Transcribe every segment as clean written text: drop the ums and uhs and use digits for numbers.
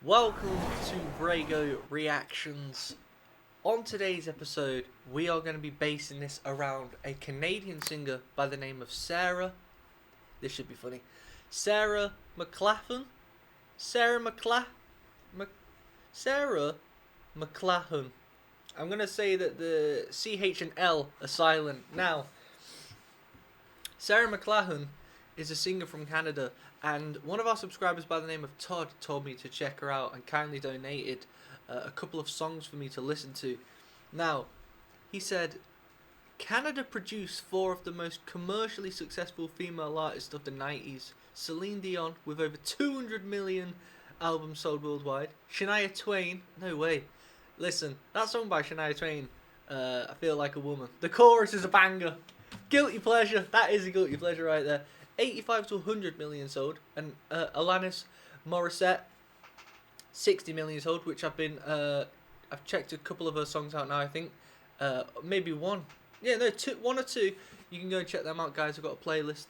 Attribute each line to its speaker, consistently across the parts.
Speaker 1: Welcome to Raygo Reactions. On today's episode, we are going to be basing this around a Canadian singer by the name of Sarah. This should be funny. Sarah Mclachlan. Sarah Mclachlan. I'm going to say that the CH and L are silent. Now, Sarah Mclachlan is a singer from Canada, and one of our subscribers by the name of Todd told me to check her out and kindly donated a couple of songs for me to listen to. Now, he said, Canada produced four of the most commercially successful female artists of the 90s. Celine Dion, with over 200 million albums sold worldwide. Shania Twain, no way. Listen, that song by Shania Twain, I Feel Like a Woman. The chorus is a banger. Guilty pleasure, that is a guilty pleasure right there. 85 to 100 million sold, and Alanis Morissette, 60 million sold, which I've checked a couple of her songs out now, I think. Maybe one. Yeah, no, one or two. You can go and check them out, guys. I've got a playlist.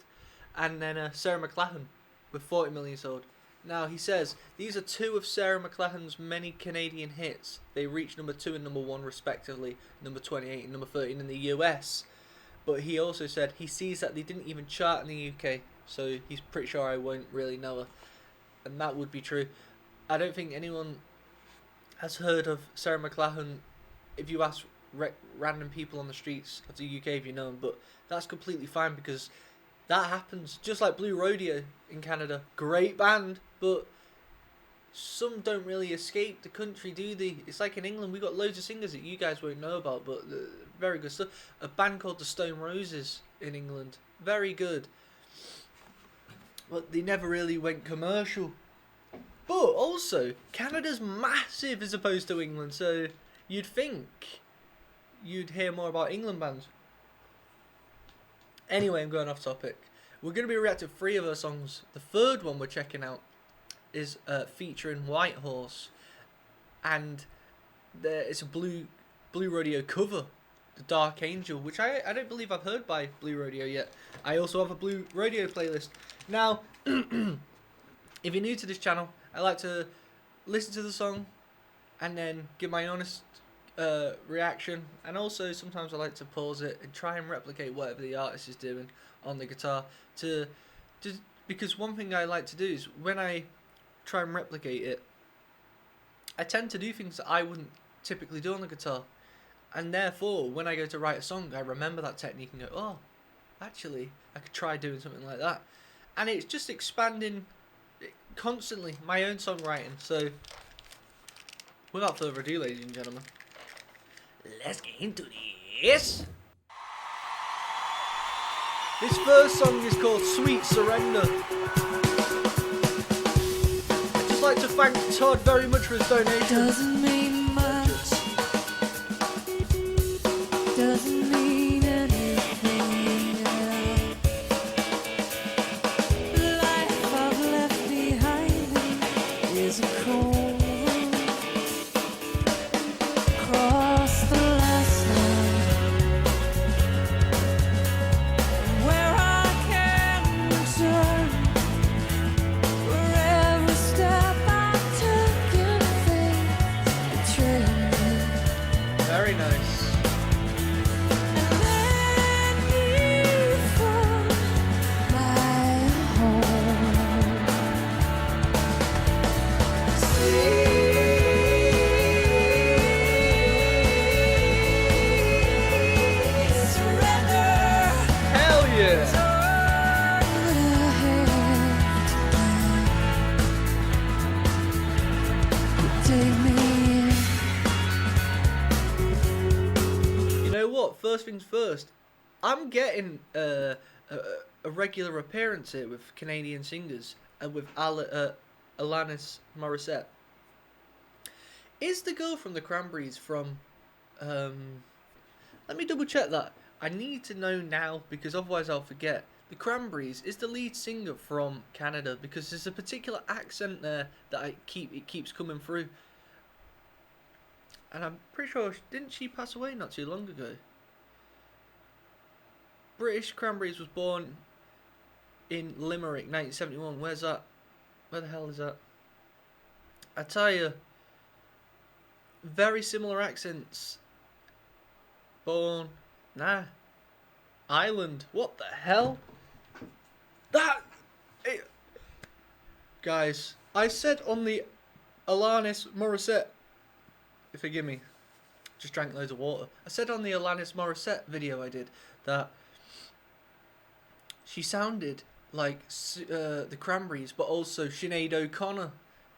Speaker 1: And then Sarah Mclachlan with 40 million sold. Now, he says, these are two of Sarah Mclachlan's many Canadian hits. They reached number 2 and number 1 respectively, number 28 and number 13 in the US. But he also said he sees that they didn't even chart in the UK, so he's pretty sure I won't really know her. And that would be true. I don't think anyone has heard of Sarah Mclachlan if you ask random people on the streets of the UK if you know them, but that's completely fine because that happens. Just like Blue Rodeo in Canada. Great band, but some don't really escape the country, do they? It's like in England, we got loads of singers that you guys won't know about, but very good stuff. A band called the Stone Roses in England, very good. But they never really went commercial. But also, Canada's massive as opposed to England, so you'd think you'd hear more about England bands. Anyway, I'm going off topic. We're going to be reacting to 3 of her songs. The third one we're checking out is featuring Whitehorse, and it's a Blue Rodeo cover, The Dark Angel, which I don't believe I've heard by Blue Rodeo yet. I also have a Blue Rodeo playlist. Now, if you're new to this channel, I like to listen to the song and then give my honest reaction, and also sometimes I like to pause it and try and replicate whatever the artist is doing on the guitar because one thing I like to do is when I try and replicate it, I tend to do things that I wouldn't typically do on the guitar, and therefore when I go to write a song I remember that technique and go, oh, actually I could try doing something like that, and it's just expanding constantly my own songwriting. So without further ado, ladies and gentlemen, let's get into this. This first song is called Sweet Surrender. I'd just like to thank Todd very much for his donation.
Speaker 2: Doesn't mean much. Doesn't mean anything. The life I've left behind me is a cold room. Cross the last line where I can return. For every step I took in faith betrayed me.
Speaker 1: Very nice.
Speaker 2: And then you found my home. Sweet surrender.
Speaker 1: Hell yeah. You know what? First things first. I'm getting a regular appearance here with Canadian singers and with Alanis Morissette. Is the girl from the Cranberries from? Let me double check that. I need to know now because otherwise I'll forget. The Cranberries is the lead singer from Canada because there's a particular accent there that it keeps coming through. And I'm pretty sure, didn't she pass away not too long ago? British Cranberries was born in Limerick, 1971. Where's that? Where the hell is that? I tell you, very similar accents. Born, nah, Ireland. What the hell? That, it, guys. I said on the Alanis Morissette. Forgive me. Just drank loads of water. I said on the Alanis Morissette video I did that she sounded like the Cranberries, but also Sinead O'Connor.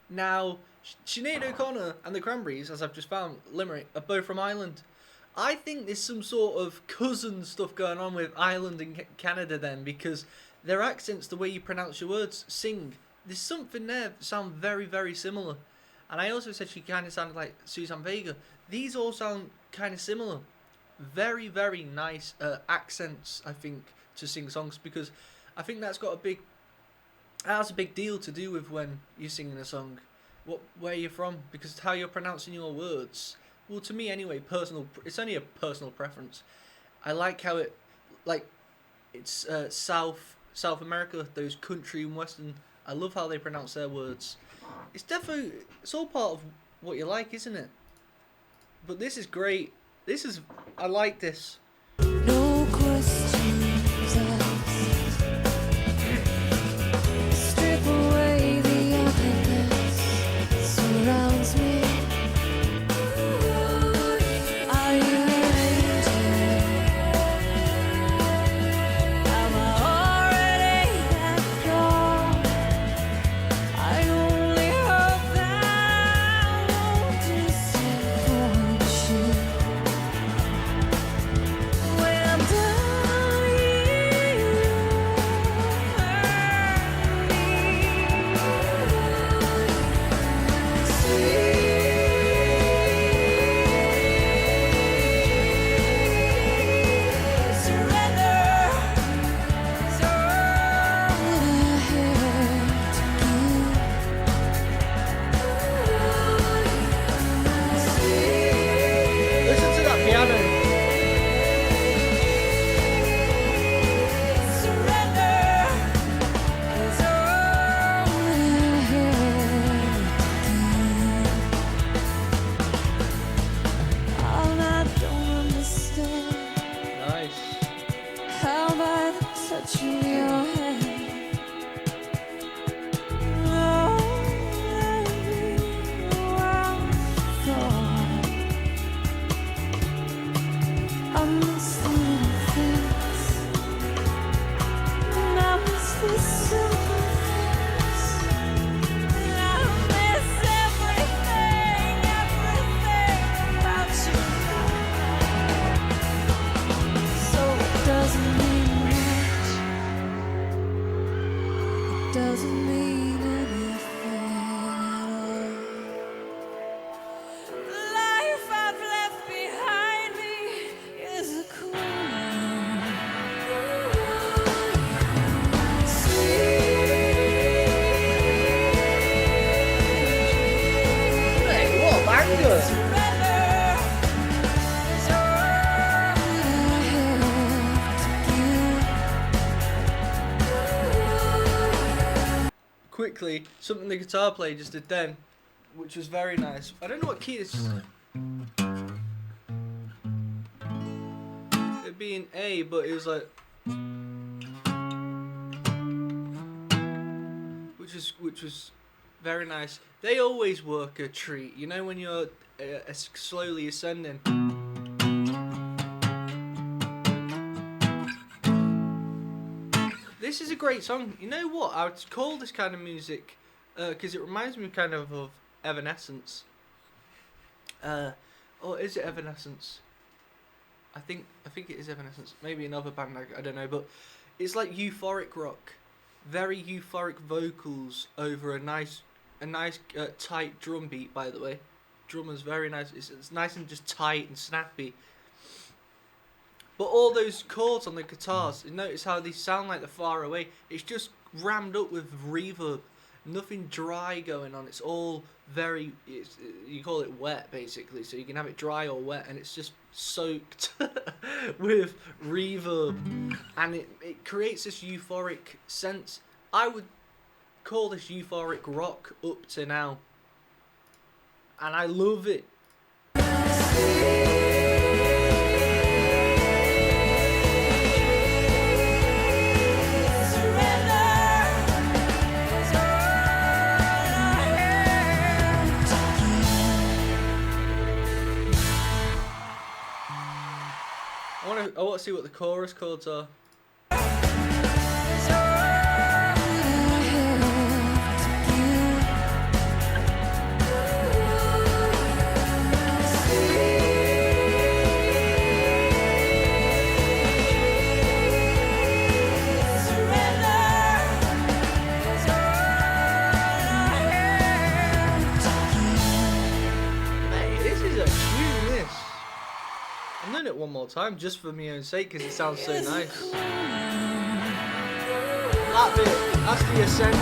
Speaker 1: Now, Sinead O'Connor and the Cranberries, as I've just found, Limerick, are both from Ireland. I think there's some sort of cousin stuff going on with Ireland and Canada then, because their accents, the way you pronounce your words, sing, there's something there that sound very, very similar. And I also said she kind of sounded like Suzanne Vega. These all sound kind of similar. Very, very nice accents, I think, to sing songs, because I think that has a big deal to do with when you're singing a song, where you're from, because it's how you're pronouncing your words. Well, to me anyway, it's only a personal preference. I like how it's South America, those country and western. I love how they pronounce their words. It's all part of what you like, isn't it? But this is great. I like this.
Speaker 2: No questions asked. Strip away the emptiness surrounds me. Are you ready? Am I already that gone? I only hope that I won't disappoint you. When I'm done, you hurt me. Surrender is all I have to give.
Speaker 1: Listen to that piano.
Speaker 2: Surrender is all I have to give. All I don't understand
Speaker 1: Nice.
Speaker 2: how by the touch of your hand, oh, every wild thought. I miss the little things, and I miss the simple things, and I miss everything about you. So it doesn't mean much. It doesn't mean anything at all. The life I've left behind me is a cool
Speaker 1: Hey, what a banger!
Speaker 2: surrender is all I have to give.
Speaker 1: Quickly, something the guitar player just did then, which was very nice. I don't know what key this is. It'd be an A, but it was like, which was very nice. They always work a treat, you know, when you're slowly ascending. This is a great song. You know what? I would call this kind of music because it reminds me kind of Evanescence. Or is it Evanescence? I think it is Evanescence. Maybe another band, I don't know. But it's like euphoric rock, very euphoric vocals over a nice tight drum beat. By the way, drummer's very nice. It's nice and just tight and snappy. But all those chords on the guitars, you notice how they sound like they're far away. It's just rammed up with reverb. Nothing dry going on. It's all you call it wet, basically. So you can have it dry or wet, and it's just soaked with reverb. And it creates this euphoric sense. I would call this euphoric rock up to now. and I love it. I want to see what the chorus chords are. I'm doing it one more time just for my own sake because it sounds so nice. That bit, that's the ascent.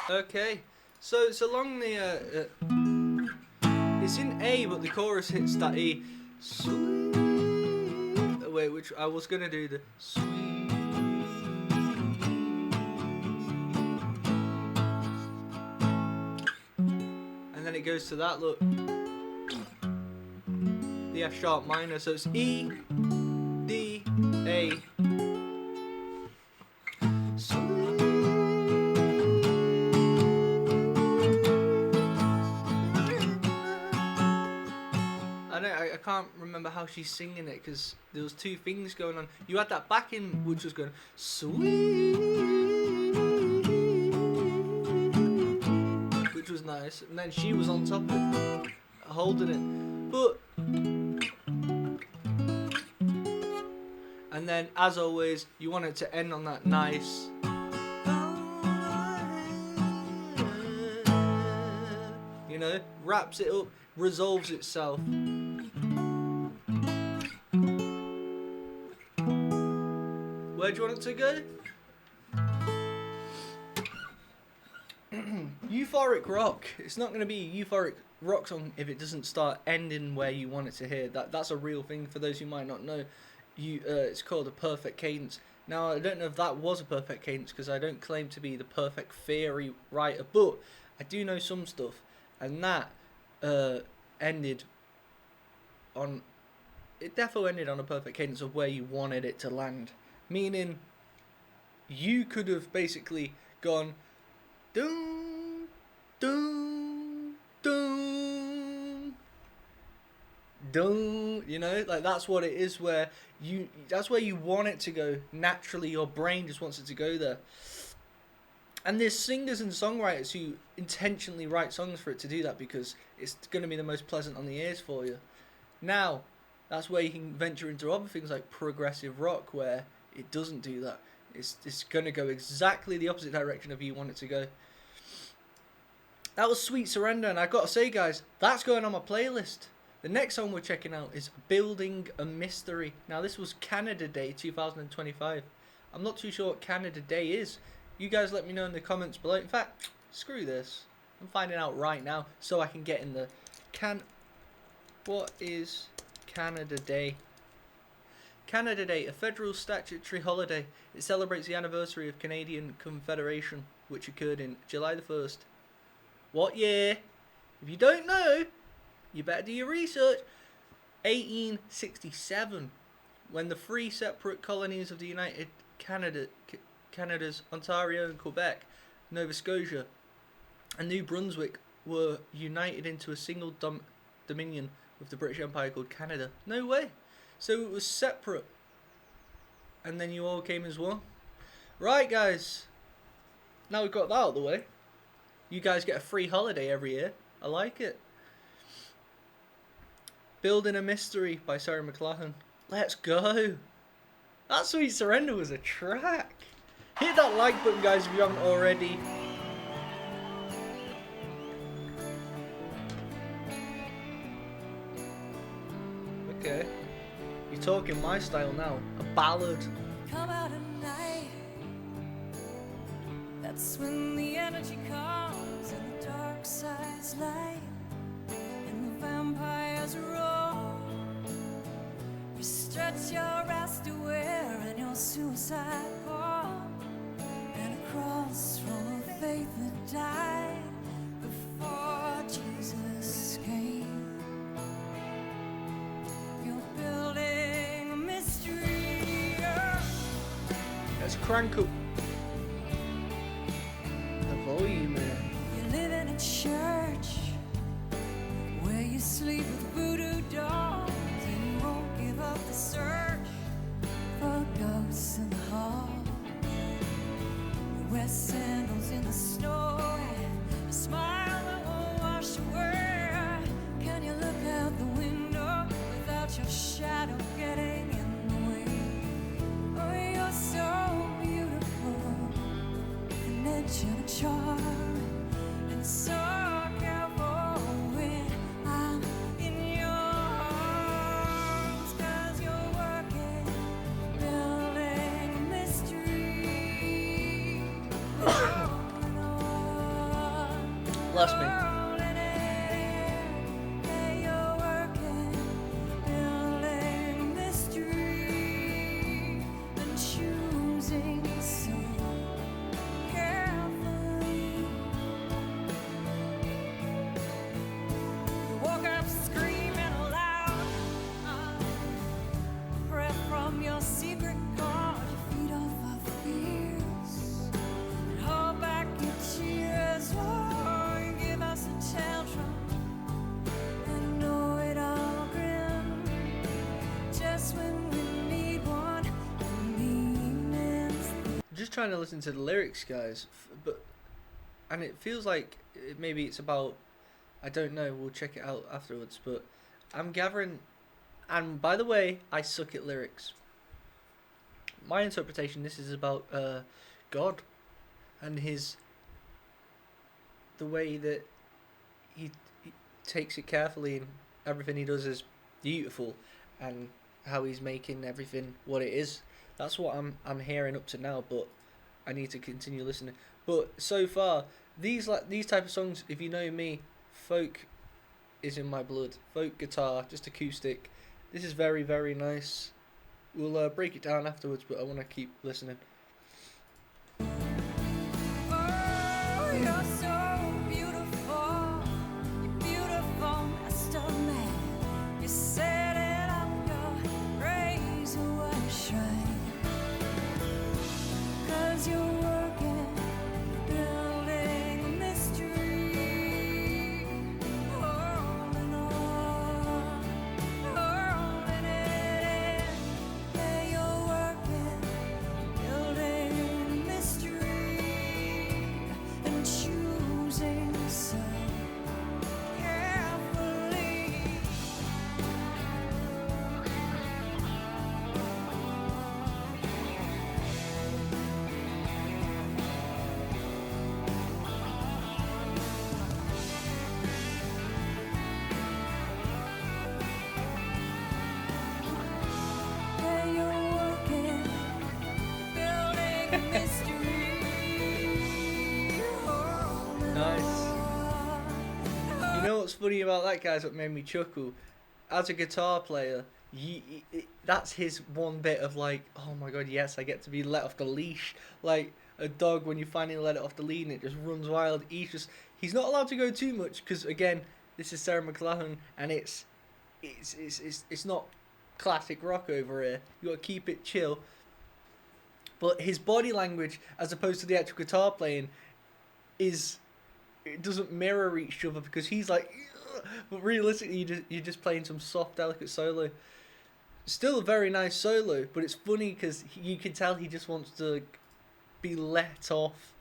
Speaker 1: Okay, so it's along the it's in A, but the chorus hits that E. Sweet. Wait, which I was gonna do the sweet, and then it goes to that. Look, the F sharp minor. So it's E, D, A. I can't remember how she's singing it because there was two things going on. You had that backing which was going sweet, which was nice, and then she was on top of it, holding it. But and then, as always, you want it to end on that nice. You know, wraps it up, resolves itself. Where do you want it to go? Euphoric rock. It's not going to be a euphoric rock song if it doesn't start ending where you want it to hear. That's a real thing for those who might not know. It's called a perfect cadence. Now, I don't know if that was a perfect cadence because I don't claim to be the perfect theory writer, but I do know some stuff, and that ended on. It definitely ended on a perfect cadence of where you wanted it to land. Meaning, you could have basically gone, doom, doom, doom, doom. You know, like that's what it is. That's where you want it to go naturally. Your brain just wants it to go there. And there's singers and songwriters who intentionally write songs for it to do that because it's going to be the most pleasant on the ears for you. Now, that's where you can venture into other things like progressive rock, where it doesn't do that. It's going to go exactly the opposite direction of you want it to go. That was Sweet Surrender, and I got to say, guys, that's going on my playlist. The next song we're checking out is Building a Mystery. Now, this was Canada Day 2025. I'm not too sure what Canada Day is. You guys let me know in the comments below. In fact, screw this. I'm finding out right now so I can get in the What is Canada Day? Canada Day, a federal statutory holiday. It celebrates the anniversary of Canadian Confederation, which occurred in July the 1st. What year? If you don't know, you better do your research. 1867, when the three separate colonies of the United Canada's Ontario and Quebec, Nova Scotia, and New Brunswick were united into a single dominion with the British Empire called Canada. No way. So it was separate, and then you all came as one. Right, guys. Now we've got that out of the way. You guys get a free holiday every year. I like it. Building a Mystery by Sarah Mclachlan. Let's go. That Sweet Surrender was a track. Hit that like button, guys, if you haven't already. Okay. You're talking my style now. A ballad.
Speaker 2: Come out at night. That's when the energy comes and the dark side's light and the vampires roar. You stretch your ass to wear and your suicide call, and a cross from a faith that died before Jesus came. You're building a mystery.
Speaker 1: Let's crank up the volume there.
Speaker 2: You live in a church where you sleep with voodoo dolls, and you won't give up the search for ghosts in the hall. You wear sandals in the snow and a smile that won't wash away. Can you look out the window without your shadow getting in the way? Oh, you're so beautiful, an edge and a charm, and so careful when I'm in your arms. 'Cause you're working, building a mystery. On and on,
Speaker 1: Bless me.
Speaker 2: rolling in. Yeah, you're working, building a mystery, and choosing so carefully. You woke up screaming aloud, prayer from your secret God. You feed off our fears and hold back your tears. Oh, you give us a tantrum and know it all grin, just when we need one. Meanings.
Speaker 1: Just trying to listen to the lyrics, guys, and it feels like maybe it's about, I don't know, we'll check it out afterwards, but I'm gathering, and by the way, I suck at lyrics. My interpretation, this is about God and the way that he takes it carefully, and everything he does is beautiful, and how he's making everything what it is. That's what I'm hearing up to now, but I need to continue listening. But so far, these type of songs, if you know me, folk is in my blood. Folk guitar, just acoustic. This is very, very nice. We'll break it down afterwards, but I want to keep listening.
Speaker 2: Oh, you're so beautiful, you're beautiful, master man. You set it up your razor wire shrine. 'Cause you're working, building a mystery. On and on, rolling it in. Yeah, you're working, building a mystery, and choosing so carefully. Yeah, you're working, building a mystery. On and
Speaker 1: Nice.
Speaker 2: on.
Speaker 1: You know what's funny about that, guys? What made me chuckle? As a guitar player, that's his one bit of like, oh my god, yes, I get to be let off the leash. Like a dog, when you finally let it off the lead and it just runs wild. He's not allowed to go too much because again, this is Sarah Mclachlan and it's not classic rock over here. You gotta keep it chill. But his body language, as opposed to the actual guitar playing, it doesn't mirror each other because he's like, ugh, but realistically, you're just playing some soft, delicate solo. Still a very nice solo, but it's funny because you can tell he just wants to be let off.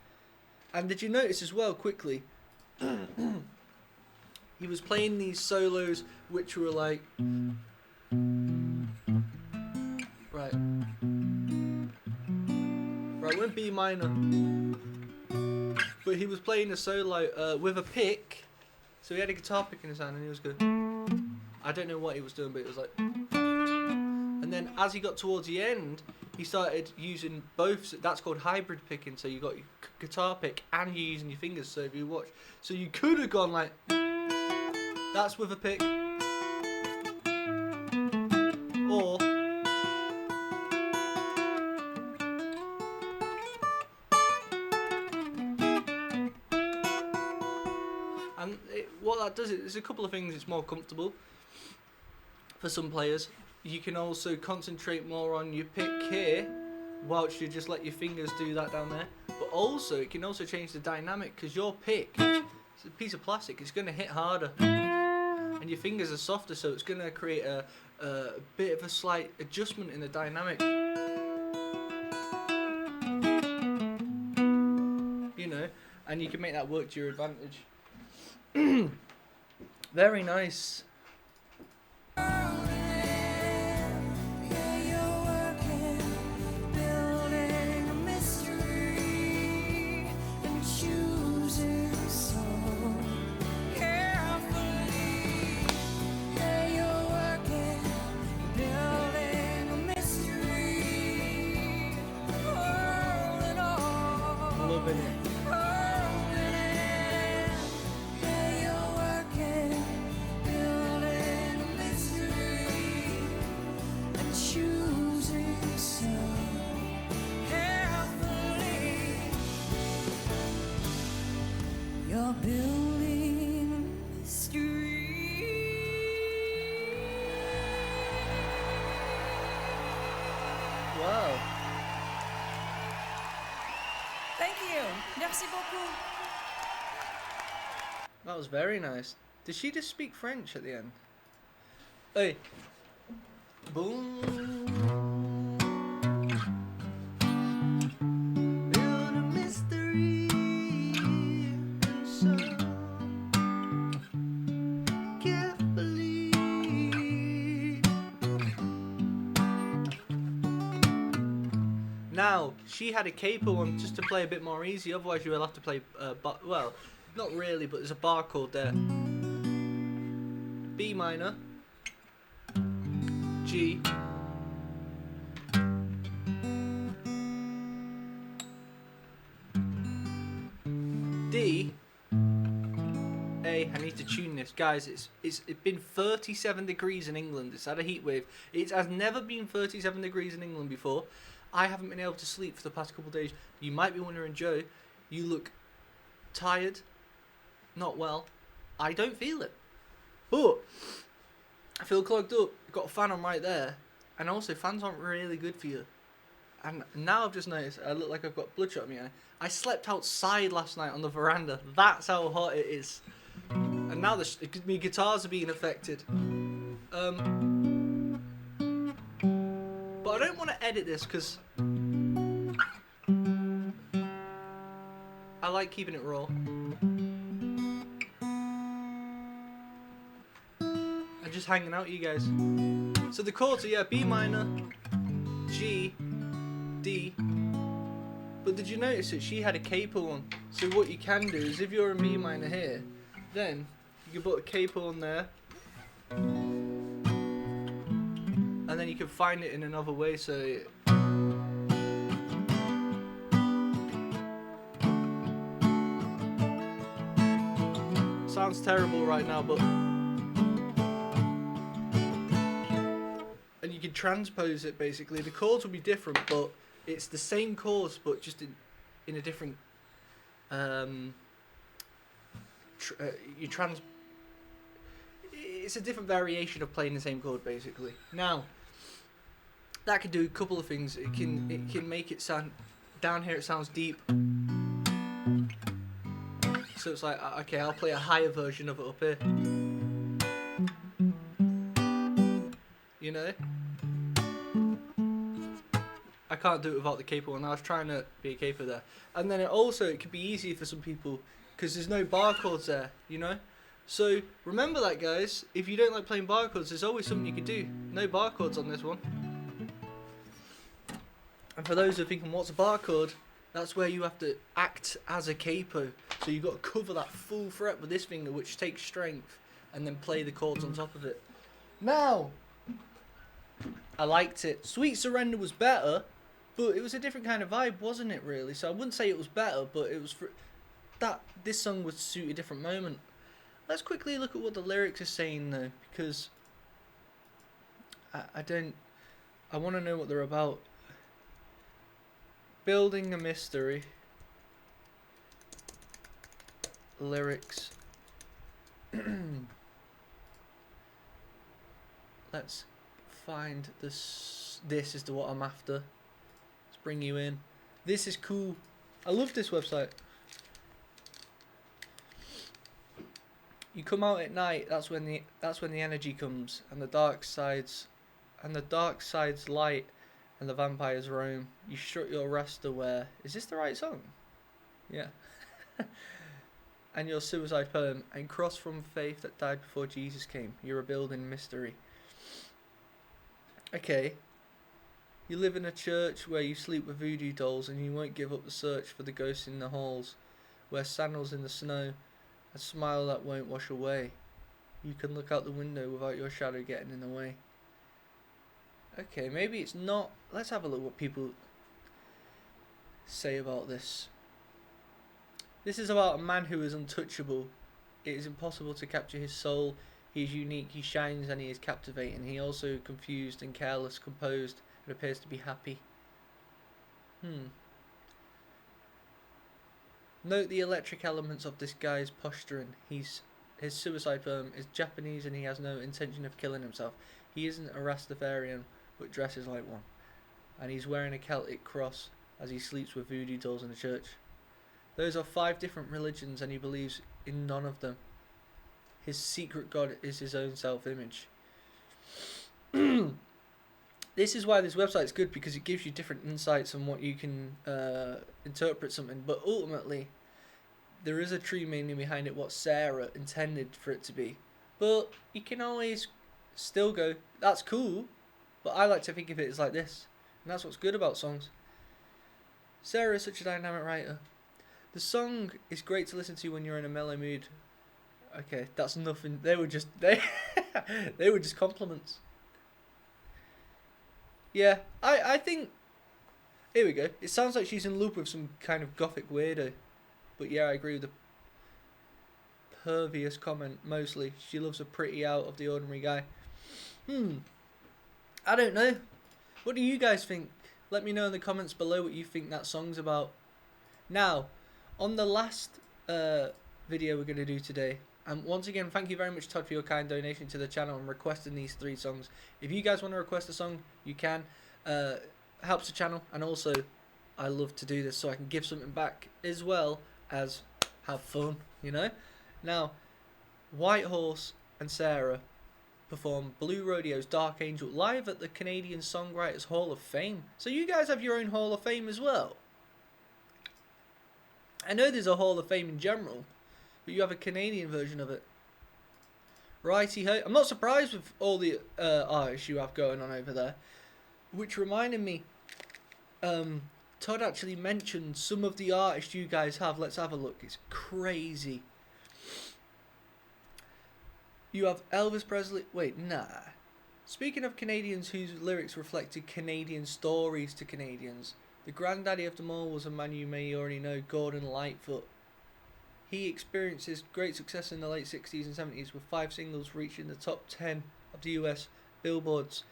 Speaker 1: And did you notice as well, quickly, he was playing these solos which were like, right, we're in B minor, but he was playing a solo with a pick, so he had a guitar pick in his hand and he was going, I don't know what he was doing, but it was like, then as he got towards the end, he started using both. That's called hybrid picking. So you got your guitar pick and you're using your fingers. So if you watch, so you could have gone like, that's with a pick, or what that does is a couple of things. It's more comfortable for some players. You can also concentrate more on your pick here, whilst you just let your fingers do that down there. But also, it can also change the dynamic, because your pick, it's a piece of plastic, it's going to hit harder, and your fingers are softer, so it's going to create a bit of a slight adjustment in the dynamic. You know, and you can make that work to your advantage. Very nice. Loving it.
Speaker 2: You're building a mystery.
Speaker 1: Wow.
Speaker 2: Thank you. Merci beaucoup.
Speaker 1: That was very nice. Did she just speak French at the end? Hey. Boom. Build a mystery. So carefully. Now, she had a capo one just to play a bit more easy, otherwise you will have to play, well, not really, but there's a bar chord there. B minor, G, D, A. I need to tune this, guys. It's been 37 degrees in England. It's had a heat wave. It has never been 37 degrees in England before. I haven't been able to sleep for the past couple of days. You might be wondering, Joe, you look tired, not well. I don't feel it, but I feel clogged up. Got a fan on right there, and also fans aren't really good for you. And now I've just noticed I look like I've got bloodshot in my eye. I slept outside last night on the veranda. That's how hot it is. And now my guitars are being affected. But I don't want to edit this because I like keeping it raw. And just hanging out with you guys. So the chords are, B minor, G, D. But did you notice that she had a capo one? So what you can do is if you're in B minor here, then you can put a capo on there. And then you can find it in another way, so sounds terrible right now, but and you can transpose it basically. The chords will be different, but it's the same chords, but just in a different it's a different variation of playing the same chord basically. Now that can do a couple of things. It can make it sound, down here it sounds deep, so it's like, okay, I'll play a higher version of it up here, you know. I can't do it without the capo, and I was trying to be a capo there. And then it could be easier for some people because there's no bar chords there, you know. So remember that, guys. If you don't like playing bar chords, there's always something you can do. No bar chords on this one. And for those who are thinking, what's a bar chord? That's where you have to act as a capo. So you've got to cover that full fret with this finger, which takes strength, and then play the chords on top of it. Now, I liked it. Sweet Surrender was better, but it was a different kind of vibe, wasn't it? Really, so I wouldn't say it was better, but it was for that. This song would suit a different moment. Let's quickly look at what the lyrics are saying though, because I don't. I want to know what they're about. Building a mystery. Lyrics. Let's find this. This is what I'm after. Let's bring you in. This is cool. I love this website. You come out at night. That's when the energy comes, and the dark side's light, and the vampires roam. You strut your rest aware. Is this the right song? Yeah. And your suicide poem, and cross from faith that died before Jesus came. You're a building mystery. Okay. You live in a church where you sleep with voodoo dolls, and you won't give up the search for the ghosts in the halls. Wear sandals in the snow, a smile that won't wash away. You can look out the window without your shadow getting in the way. Okay, maybe it's not. Let's have a look what people say about this. This is about a man who is untouchable. It is impossible to capture his soul. He is unique, he shines, and he is captivating. He also confused and careless, composed, and appears to be happy. Note the electric elements of this guy's posturing. His suicide poem is Japanese, and he has no intention of killing himself. He isn't a Rastafarian, but dresses like one. And he's wearing a Celtic cross as he sleeps with voodoo dolls in the church. Those are 5 different religions, and he believes in none of them. His secret god is his own self-image. This is why this website's good, because it gives you different insights on what you can interpret something. But ultimately, there is a true meaning behind it, what Sarah intended for it to be. But you can always still go, that's cool, but I like to think of it as like this. And that's what's good about songs. Sarah is such a dynamic writer. The song is great to listen to when you're in a mellow mood. Okay, that's nothing. They were just they were just compliments. Yeah, I think. Here we go. It sounds like she's in love with some kind of gothic weirdo. But yeah, I agree with the pervious comment mostly. She loves a pretty out of the ordinary guy. I don't know. What do you guys think? Let me know in the comments below what you think that song's about. Now, on the last video we're going to do today, and once again, thank you very much, Todd, for your kind donation to the channel and requesting these 3 songs. If you guys want to request a song, you can. Helps the channel, and also, I love to do this so I can give something back as well as have fun, you know? Now, Whitehorse and Sarah perform Blue Rodeo's Dark Angel live at the Canadian Songwriters Hall of Fame. So you guys have your own Hall of Fame as well. I know there's a Hall of Fame in general, but you have a Canadian version of it. Righty-ho. I'm not surprised with all the artists you have going on over there. Which reminded me, Todd actually mentioned some of the artists you guys have. Let's have a look. It's crazy. You have Elvis Presley. Wait, nah. Speaking of Canadians whose lyrics reflected Canadian stories to Canadians, the granddaddy of them all was a man you may already know, Gordon Lightfoot. He experienced his great success in the late 60s and 70s with 5 singles reaching the top 10 of the US billboards.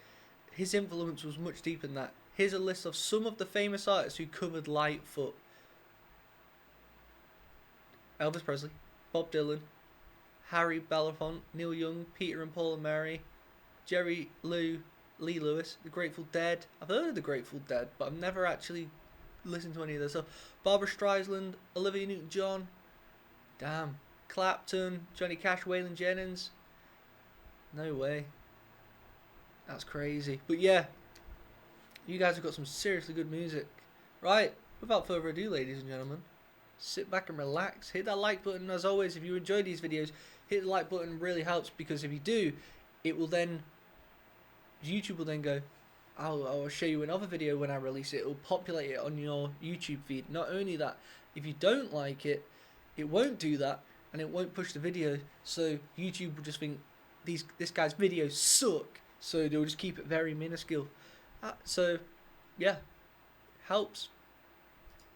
Speaker 1: His influence was much deeper than that. Here's a list of some of the famous artists who covered Lightfoot. Elvis Presley, Bob Dylan, Harry Belafonte, Neil Young, Peter and Paul and Mary, Jerry Lee Lewis, The Grateful Dead. I've heard of The Grateful Dead, but I've never actually listened to any of their stuff. Barbra Streisand, Olivia Newton-John, damn, Clapton, Johnny Cash, Waylon Jennings. No way. That's crazy. But yeah, you guys have got some seriously good music. Right, without further ado, ladies and gentlemen, sit back and relax. Hit that like button. As always, if you enjoy these videos, hit the like button. Really helps, because if you do, it will then, YouTube will then go, I'll show you another video when I release it. It will populate it on your YouTube feed. Not only that, if you don't like it, it won't do that, and it won't push the video. So YouTube will just think this guy's videos suck, So they'll just keep it very minuscule. So, yeah, helps.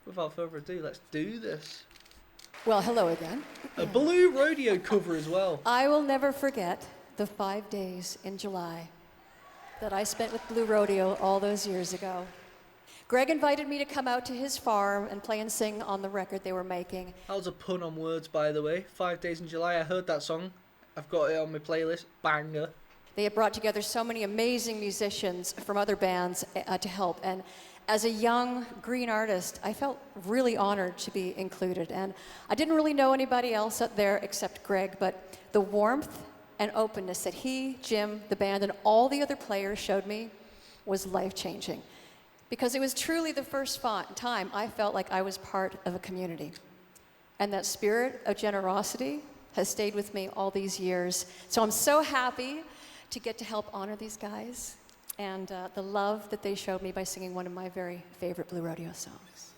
Speaker 1: Without further ado, let's do this.
Speaker 3: Well, hello again.
Speaker 1: A Blue Rodeo cover as well.
Speaker 3: I will never forget the 5 days in July that I spent with Blue Rodeo all those years ago. Greg invited me to come out to his farm and play and sing on the record they were making.
Speaker 1: That was a pun on words, by the way. 5 Days in July, I heard that song. I've got it on my playlist. Banger.
Speaker 3: They had brought together so many amazing musicians from other bands to help. And as a young green artist, I felt really honored to be included. And I didn't really know anybody else out there except Greg, but the warmth and openness that he, Jim, the band, and all the other players showed me was life-changing. Because it was truly the first time I felt like I was part of a community. And that spirit of generosity has stayed with me all these years. So I'm so happy to get to help honor these guys and the love that they showed me by singing one of my very favorite Blue Rodeo songs.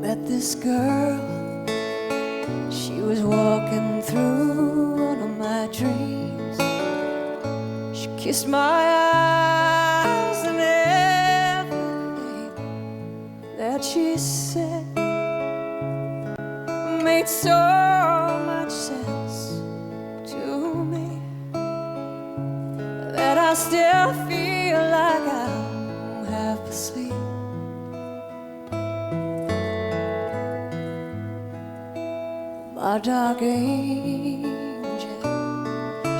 Speaker 3: Met this girl, she was walking through one of my dreams. She kissed my eyes and everything that she said made so much sense to me that I still feel like I'm half asleep. My dark angel,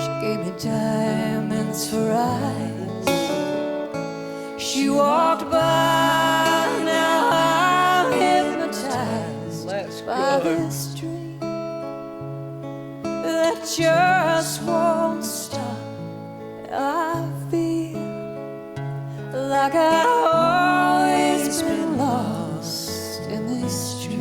Speaker 3: she gave me diamonds for eyes. She walked by, now I'm hypnotized by this dream that just won't stop. I feel like I've always been lost in this dream.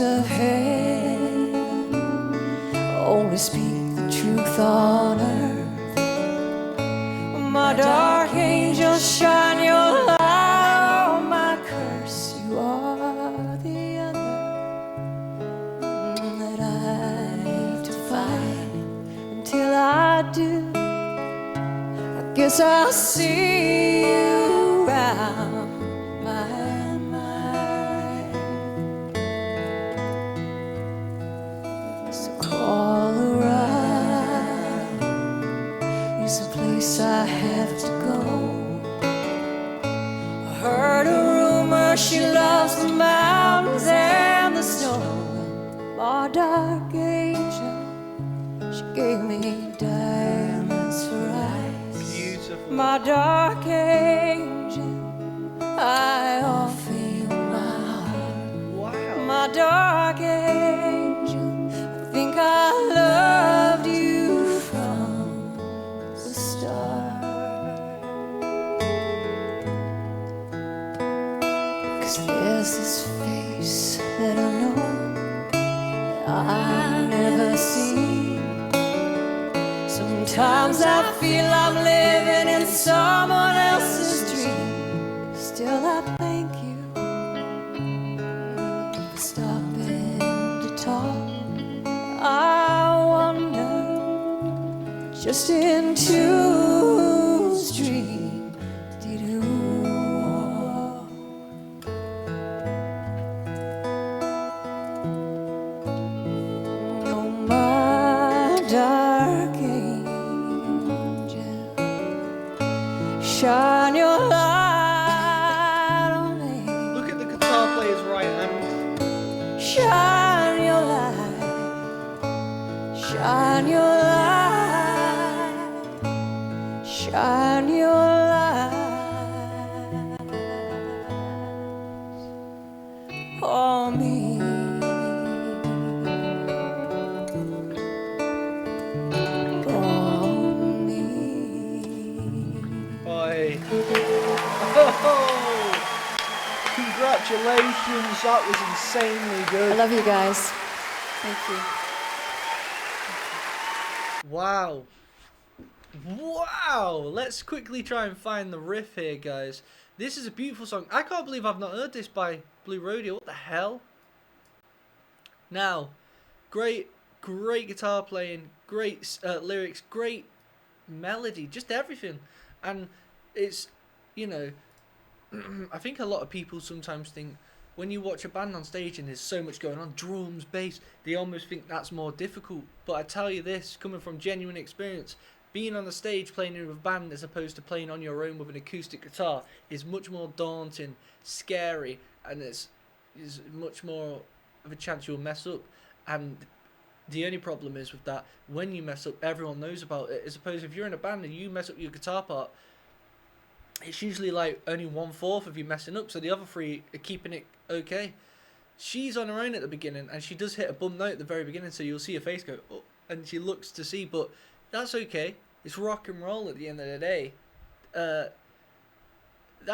Speaker 3: Of heaven only speak the truth on earth. My dark angel, shine your light on my curse. You are the other that I have to find. Until I do, I guess I'll see you round my I have to go. I heard a rumor she loves the mountains and the snow. My dark angel, she gave me diamonds for eyes.
Speaker 1: Beautiful.
Speaker 3: My dark angel, I offer you my heart.
Speaker 1: Wow.
Speaker 3: My dark angel, I think I loved you from the start. 'Cause there's this face that I know that I've never seen. Sometimes I feel I'm living in someone else's dream. Still I thank you for stopping to talk. I wonder just into whose dream did you walk? Oh, my dark angel, shine your light on me.
Speaker 1: Look at the guitar player's right hand.
Speaker 3: Shine your light, shine your light, shine your light on me. Oh.
Speaker 1: Congratulations, that was insanely
Speaker 3: I
Speaker 1: good.
Speaker 3: love you guys. Thank you.
Speaker 1: Wow. Wow! Let's quickly try and find the riff here, guys. This is a beautiful song. I can't believe I've not heard this by Blue Rodeo. What the hell? Now, great guitar playing, great lyrics, great melody, just everything. And it's, you know, I think a lot of people sometimes think when you watch a band on stage and there's so much going on, drums, bass, they almost think that's more difficult. But I tell you this, coming from genuine experience, being on the stage playing in a band as opposed to playing on your own with an acoustic guitar is much more daunting, scary, and is much more of a chance you'll mess up. And the only problem is with that, when you mess up, everyone knows about it. As opposed if you're in a band and you mess up your guitar part, it's usually like only 1/4 of you messing up, so the other three are keeping it okay. She's on her own at the beginning, and she does hit a bum note at the very beginning, so you'll see her face go, oh, and she looks to see, but that's okay. It's rock and roll at the end of the day. That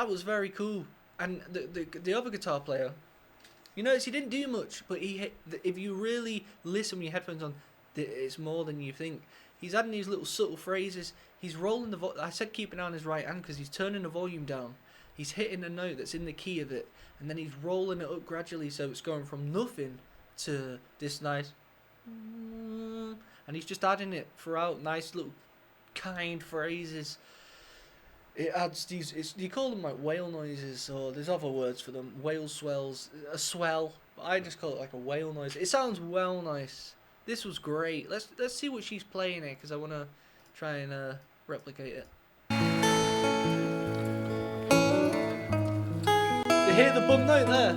Speaker 1: was very cool. And the other guitar player, you notice he didn't do much, but he hit, if you really listen with your headphones on, it's more than you think. He's adding these little subtle phrases. He's rolling the I said keep it on his right hand because he's turning the volume down. He's hitting a note that's in the key of it, and then he's rolling it up gradually, so it's going from nothing to this nice, and he's just adding it throughout, nice little kind phrases. It adds these, you call them like whale noises, or there's other words for them, whale swells, a swell, but I just call it like a whale noise. It sounds well nice. This was great. Let's see what she's playing here, because I want to try and replicate it. You hear the bum note there?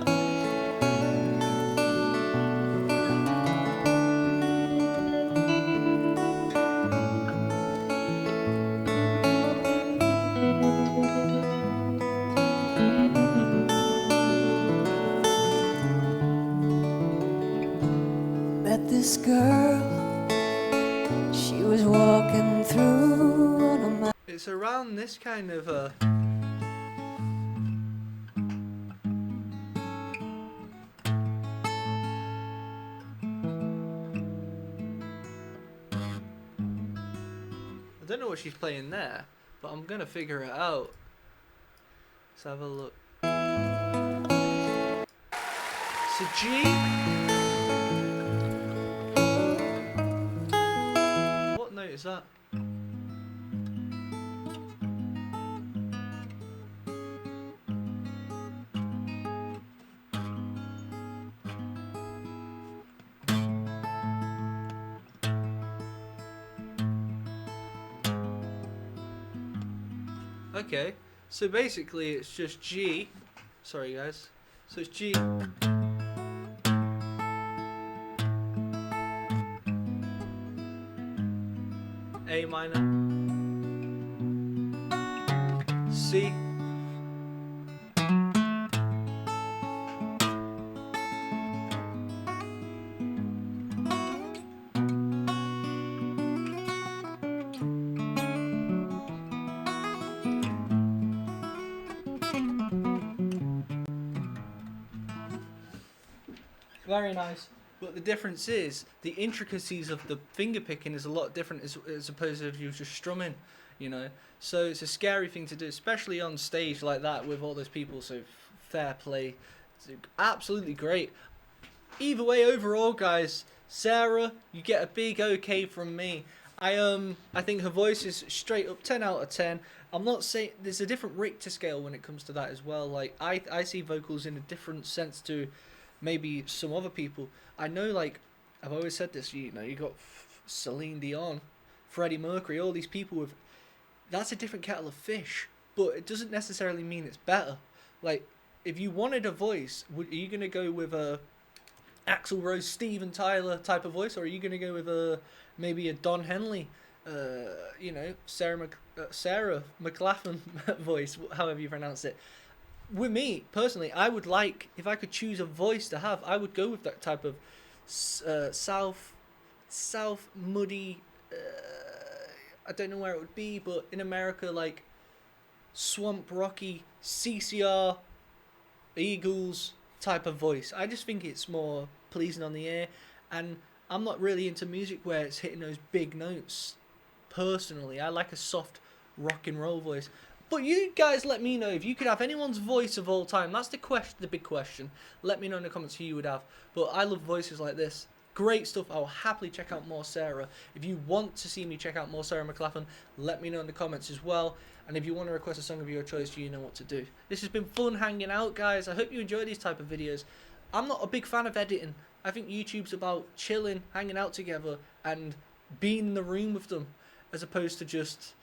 Speaker 2: Met this girl, she was walking through on a mountain.
Speaker 1: It's around this kind of I don't know what she's playing there, but I'm gonna figure it out. Let's have a look. It's a G. What note is that? Okay, so basically it's just G. Sorry guys. So it's G. A minor. C. Very nice. But the difference is the intricacies of the finger picking is a lot different as opposed to if you were just strumming, you know. So it's a scary thing to do, especially on stage like that with all those people. So fair play, it's absolutely great. Either way, overall, guys, Sarah, you get a big okay from me. I think her voice is straight up 10 out of 10. I'm not saying there's a different Richter scale when it comes to that as well. Like I see vocals in a different sense to maybe some other people. I know, like, I've always said this, you know, you got Celine Dion, Freddie Mercury, all these people with, that's a different kettle of fish, but it doesn't necessarily mean it's better. Like, if you wanted a voice, are you going to go with a Axl Rose, Steven Tyler type of voice, or are you going to go with maybe a Don Henley, you know, Sarah Mclachlan voice, however you pronounce it? With me personally, I would like, if I could choose a voice to have, I would go with that type of south muddy. I don't know where it would be, but in America, like swamp rocky, CCR, Eagles, type of voice. I just think it's more pleasing on the ear, and I'm not really into music where it's hitting those big notes. Personally, I like a soft rock and roll voice. But you guys let me know if you could have anyone's voice of all time. That's the question, the big question. Let me know in the comments who you would have. But I love voices like this. Great stuff. I'll happily check out more Sarah. If you want to see me check out more Sarah Mclachlan, let me know in the comments as well. And if you want to request a song of your choice, you know what to do. This has been fun hanging out, guys. I hope you enjoy these type of videos. I'm not a big fan of editing. I think YouTube's about chilling, hanging out together, and being in the room with them, as opposed to just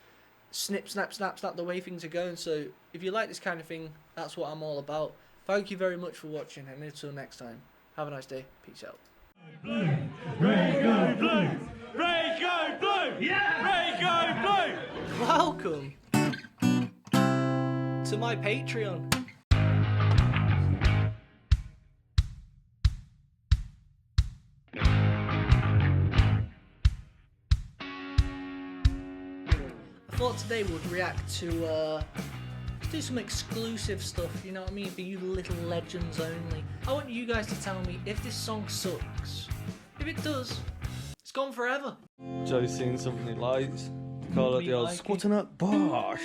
Speaker 1: snip, snap, snap, snap the way things are going. So if you like this kind of thing, that's what I'm all about. Thank you very much for watching, and until next time, have a nice day. Peace out.
Speaker 4: Blue, Raygo blue, Raygo blue, yeah, Raygo blue.
Speaker 1: Welcome to my Patreon. I thought today we'd react to let's do some exclusive stuff, you know what I mean, for you little legends only. I want you guys to tell me if this song sucks. If it does, it's gone forever.
Speaker 5: Joe's seen something he likes. Call it
Speaker 1: Me
Speaker 5: the old
Speaker 1: like it.
Speaker 5: squatting up bosh.